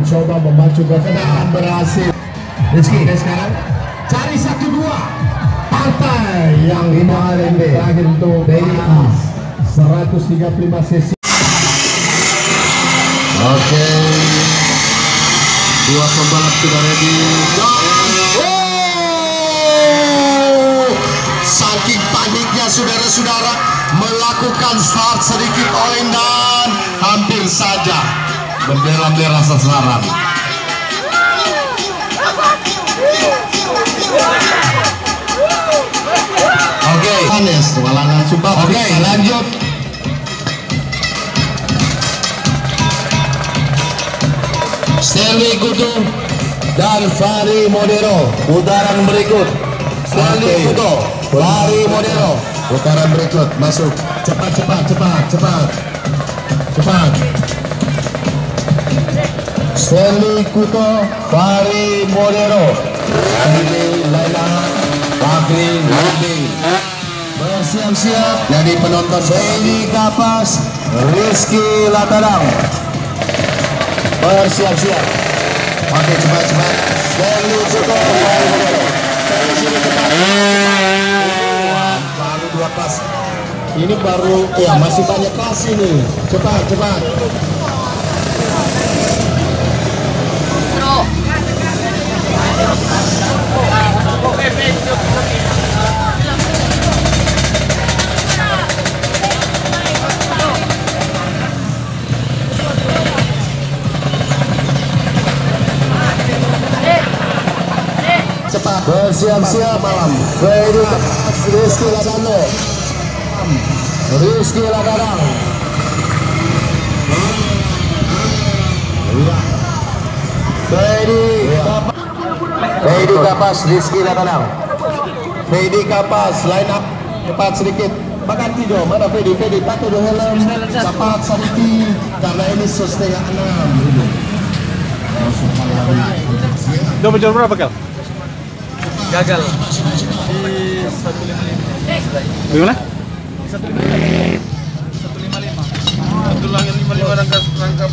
mencoba memacu ke depan, berhasil. Rizky sekarang cari 1-2 partai yang kemarin terakhir untuk BIA 135 sesi. Oke, dua pembalap sudah ready. Saking paniknya saudara-saudara, melakukan start sedikit oleng dan hampir saja bendera-bendera sasaran. Oke, Anes, walangan sumpah. Oke, lanjut. Stanley Kutu dan Fari Modero, putaran berikut. Stanley Kutu, Fari Modero, putaran berikut, masuk. Cepat. Stanley Kuto, Fahri Modero, Stanley Laila, Bakri Nanding. Bersiap-siap jadi penonton Benny Kapas, Rizky Latarang. Bersiap-siap. Oke, cepat-cepat. Stanley Kuto, Fahri Modero. Stanley sini cepat. Baru 2 kelas. Ini baru, ya masih banyak kelas ini. Cepat. Cepat, bersiap-siap malam. Rizky Ladano, Rizky Ladarang. Fedi Kapas, Rizky Ladarang. Fedi Kapas, line up cepat sedikit. Makan tidur, mana Fedi? Fedi patuh do helm, cepat sedikit karena ini 5:30. Udah menjual berapa, Kel? Gagal di 155. Gimana? 155. 155. Abdullah yang 55 rangkap